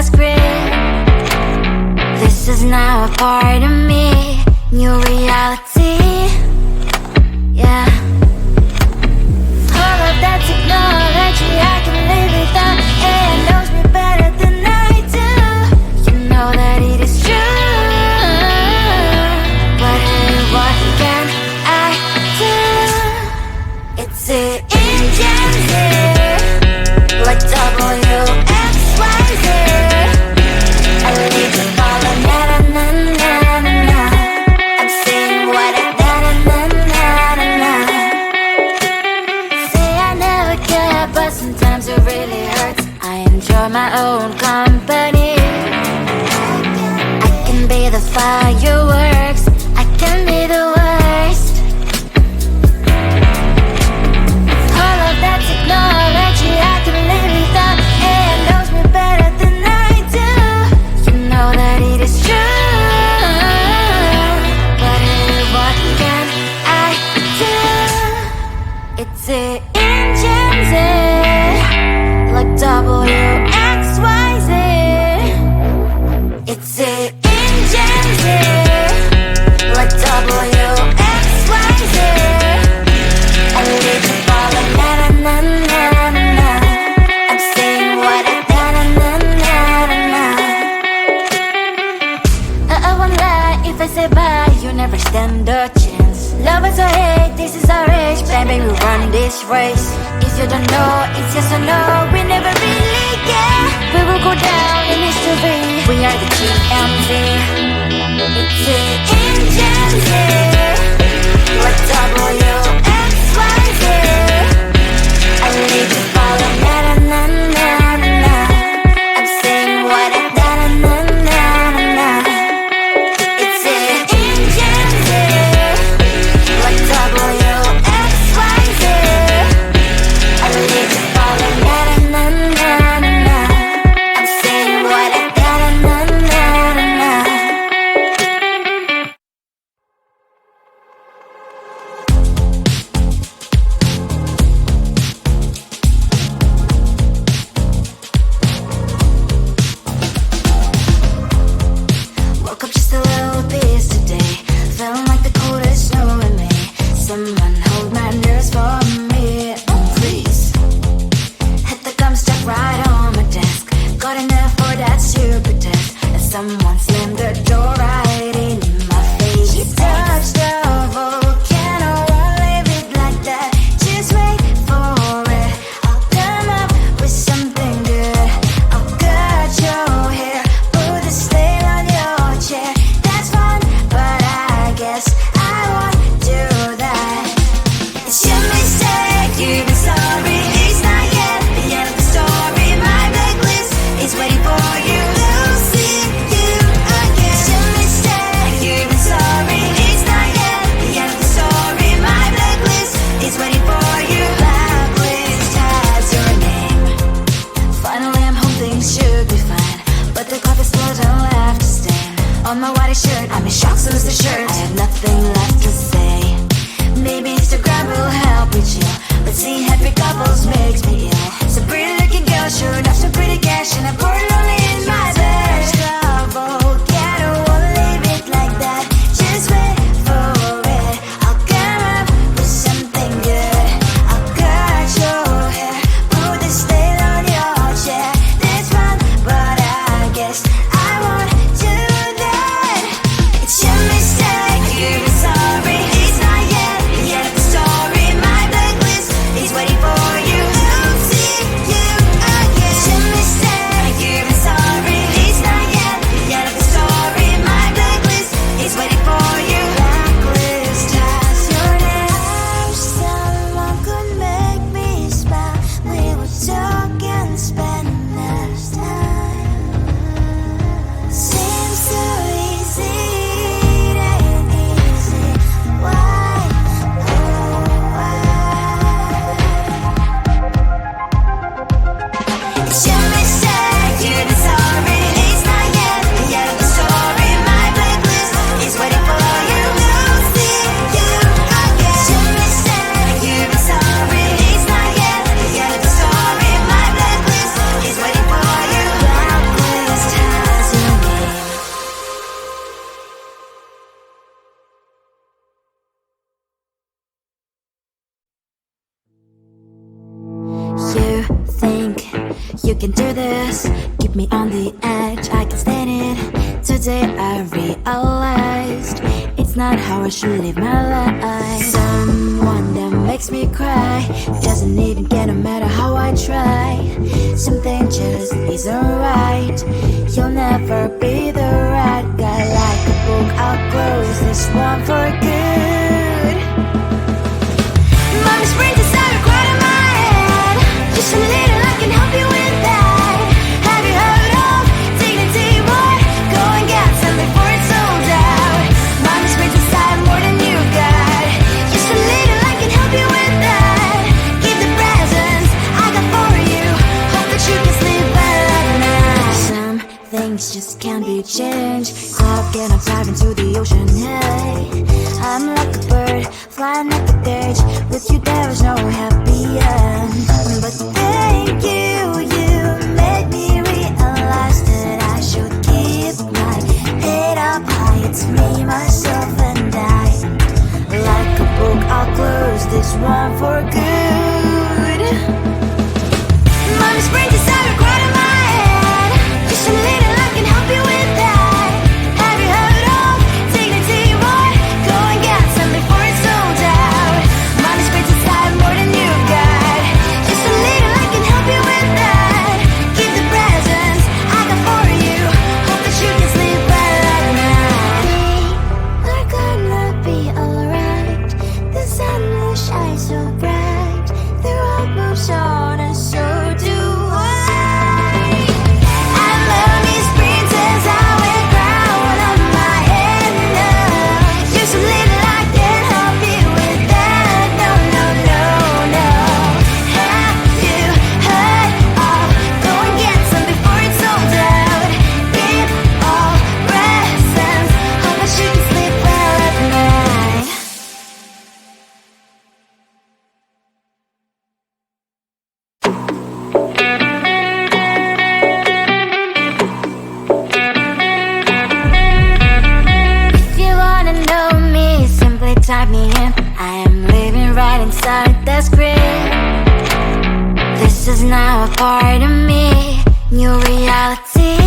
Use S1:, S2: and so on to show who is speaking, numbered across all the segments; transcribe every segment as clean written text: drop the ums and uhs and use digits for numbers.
S1: the script. This is now a part of me, new reality. Yeah. All of that technology I can live without. AI knows me better than I do. You know that it is true. But hey, what can I do? It's the engines here, like WXYZ. I need to follow na na na na na na. I'm saying what I na na na na na na. Say I never care, but sometimes it really hurts. I enjoy my own company. I can be the fireworks, I can be the worst. All of that technology I can live without. AI knows me better than I do. You know that it is true. But hey, what can I do? It's the engines, like WXYZ. It's the engines, like WXYZ. I need to follow na na na na na na. I'm saying what I na na na na na na. I won't lie if I say bye, you never stand a chance. Love is or hate, this is our age, baby, we run this race. If you don't know, it's yes or no, we never really care. We will go down in history, we are the GMZ. It's the engines, like WXYZ. I need to follow na na na na na na. I'm saying what I na na na na na. It's the engines, like WXYZ. I need to follow na na na na na. I'm saying what I na na na na na. Woke up just a little pissed today. Feeling like the coldest snow in me. Someone hold my nerves for me, oh please. Hit the gum stuck right on my desk. Got enough for that stupid test. And someone slammed the door right in my face. You touched the volcano, won't leave it like that. Just wait for it. I'll come up with something good. I'll cut your hair, put the stain on your chair. That's fun, but I guess I won't do that. It's your mistake, you've been sorry. It's not yet the end of the story. My blacklist is waiting for you. I'll see you again. It's your mistake, you've been sorry. It's not yet the end of the story. My blacklist is waiting for you. Blacklist has your name. Finally I'm home, things should be fine. But the coffee still don't have to stain on my white shirt. I'm in shock, so is the shirt. I have nothing left to say. Maybe Instagram will help me chill, but seeing happy couples makes me ill. Some pretty looking girl sure enough some pretty cash, and I pour it only in my bed. Volcano, won't leave it like that. Just wait for it. I'll come up with something good. I'll cut your hair, put the stain on your chair. That's fun, but I guess I won't do that. It's your mistake, you've been sorry. It's not yet the end of the story. My blacklist is waiting for you. I'll see you again. It's your mistake, you've been sorry. It's not yet can do this. Keep me on the edge, I can stand it. Today I realized it's not how I should live my life. Someone that makes me cry doesn't even get no matter how I try. Something just isn't right. You'll never be the right guy. Like a book, I'll close this one for good. Mommy's brain decided right in my head. Just a little, I can help you with that. Have you heard of dignity, boy? Go and get some before it's sold out. Mommy's brain decided more than you got. Just a little, I can help you with that. Give the presents I got for you. Hope that you can sleep well at night. Some things just can't be changed. Cloud getting diving to the ocean, hey. I'm like a bird, flying like a cage. With you there is no happy end. But thank you, you made me realize that I should keep my head up high. It's me, myself and I. Like a book, I'll close this one for good. Mommy's brain decided right in my head. Just a little, I can help you with that. Have you heard of dignity, boy? Go and get some before it's sold out. Mommy's brain decided more than you got. Just a little, I can help you with that. Give the presents I got for you. Hope that you can sleep well at night. We're gonna be alright. The sun will shine so bright. The road moves on and so do I. I love these princess, I wear crown on my head now. Just a little, I can help you with that. No, no, no, no. Have you heard of? Go and get some before it's sold out. Give all presents. Hope that you can sleep well at night. If you wanna know me, simply type me in. I am living right inside the screen. This is now a part of me, new reality.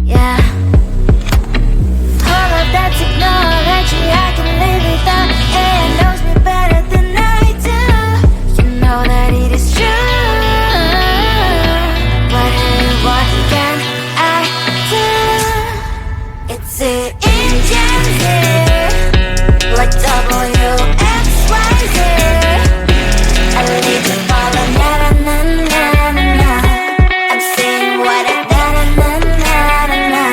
S1: Yeah. All of that technology, I can live without. It knows me better than I do. You know that it is true. But hey, what can I do? It's the engine here, like WXYZ. I need to follow, na na na na na na. I'm saying what I na na na na na na.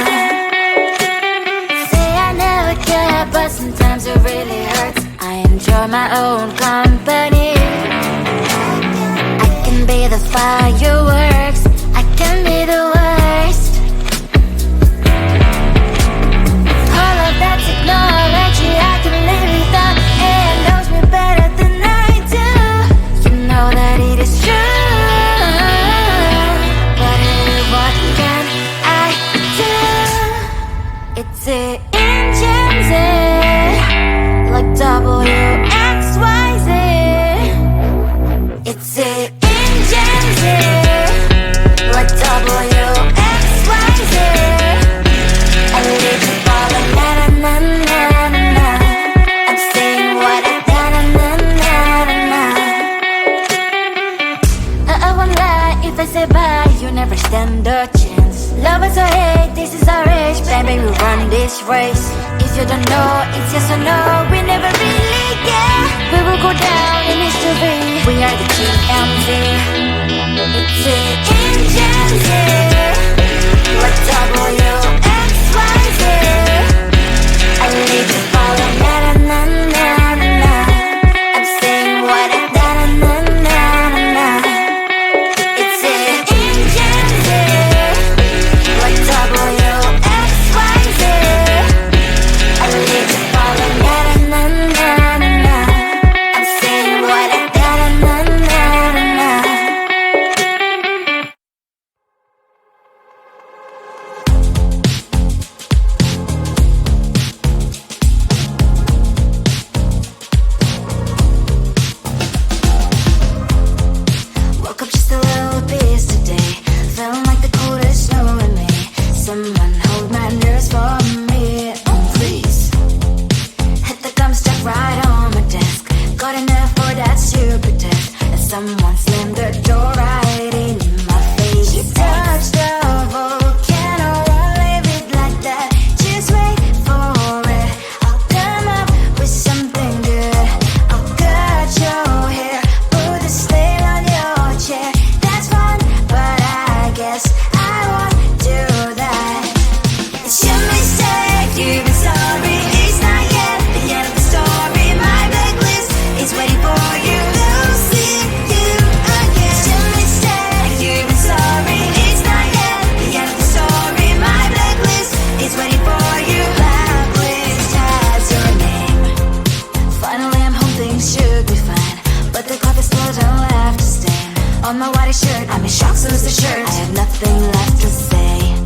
S1: Say I never care, but sometimes it really hurts. I enjoy my own company. I can be the fireworks, I can be the worst. All of that technology, I can live without. It knows me better than I do. You know that it is true. But hey, what can I do? It's the engines, like WXYZ. It's the engines, like WXYZ. I need to follow, na na na na na na. I'm saying what I na na na na na na. I won't lie if I say bye, you never stand a chance. Love us or hate, this is our age, baby, we run this race. If you don't know, it's yes or no, we never really get. We will go down in history, we are the GMZ. It's the engines here, like WXYZ. I need to follow, na na na na na na. I'm saying what I na na na na na na. It's the engines here, like WXYZ. I need to follow, na na na na na na. I'm saying what I na na na na na na. you've been sorry. It's not yet the end of the story. My blacklist is waiting for you. I'll see you again. Still mistake, you've been sorry. It's not yet the end of the story. My blacklist is waiting for you. Blacklist has your name. Finally I'm home, things should be fine, but the clock is still don't left to stain on my white shirt. I'm in shock, so lose the shirt. I have nothing left to say.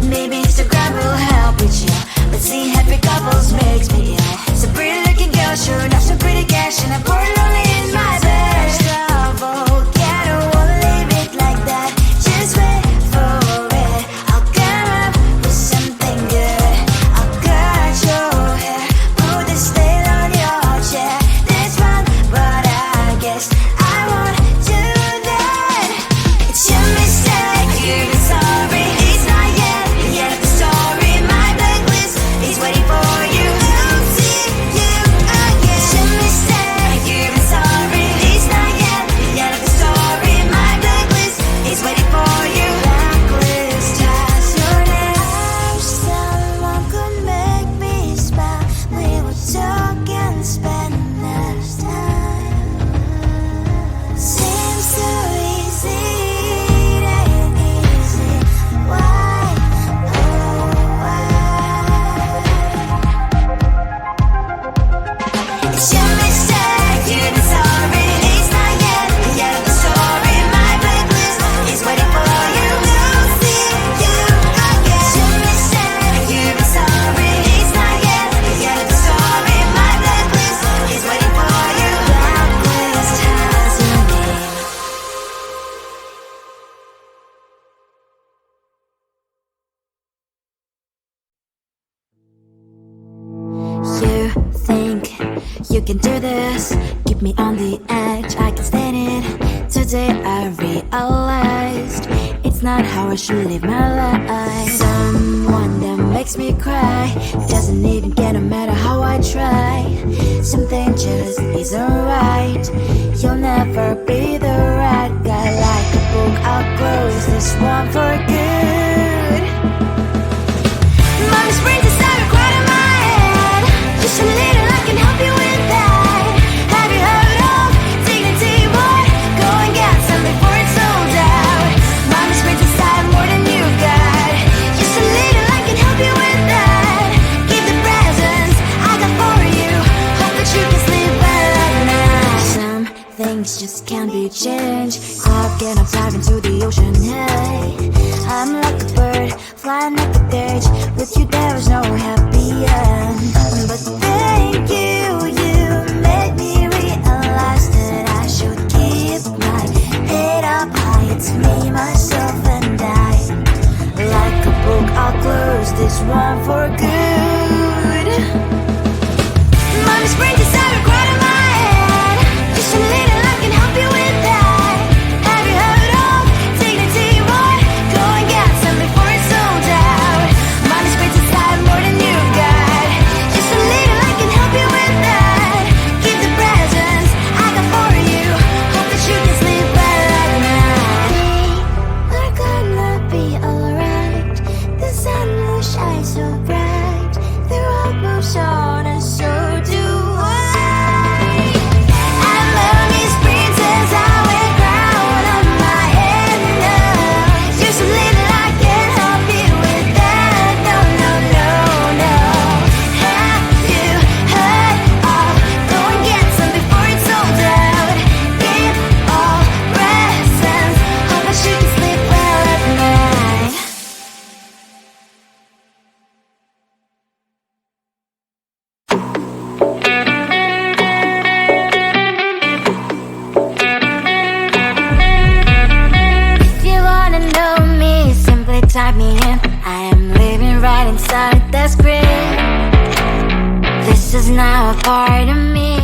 S1: Maybe Instagram will help with you, but seeing happy couples makes me ill. Some pretty looking girl, sure enough, some pretty cash, and I'm pouring only in my bed. Trouble, yeah, I don't wanna leave it like that. Just wait for it. I'll come up with something good. I'll cut your hair, put the stain on your chair. This one, but I guess I won't do that. It's your mistake, you've been sorry. It's not yet the end of the story. My blacklist is waiting for you. I'll see you again. It's your mistake, you've been sorry. It's not yet the end of the story. My blacklist is waiting for you. Blacklist has your name. I wish someone could make me smile. We would talk and spend less time. Seems so easy, it ain't easy. Why, oh why? It's your mistake, you've been sorry. It's not yet the end of the story. My blacklist is waiting for you. I'll see you again. It's your mistake, you've been sorry. It's not yet the end of the story. My blacklist is waiting for you. Blacklist has your name. You think you can do this, keep me on the edge, I can stand it. Today I realized it's not how I should live my life. Someone that makes me cry doesn't even get no matter how I try. Something just isn't right. You'll never be the right guy. Like a book, I'll close this one for good. Mommy's brains inside are quite in my head. Just a little, I can help you with that. Have you heard of dignity? What? Go and get some before it's sold out. Mommy's brains inside more than you've got. Just a little, I can help you with that. Keep the presents I got for you. Hope that you can sleep well at night. Some things just can't be changed. I'll get up, dive into the ocean. Hey, I'm like a bird, flying like a cage. With you there is no happy end. But thank you, you made me realize that I should keep my head up high. It's me, myself, and I. Like a book, I'll close this one for good. Mommy's brains inside are quite in my head. Just a little, I can help you with that. Have you heard of dignity? What? Go and get some before it's sold out. Mommy's brains inside more than you've got. Just a little, I can help you with that. Keep the presents I got for you. Hope that you can sleep well at night. We're gonna be alright. The sun will shine so bright. The road moves on and so do I. And mommy's princess, I wear crown on my head now. Just a little, I can help you with that. No, no, no, no. Have you heard of? Go and get some before it's sold out. Give all presents. Hope that you can sleep well at night. If you wanna know me, simply type me in. I am living right inside the screen. This is now a part of me.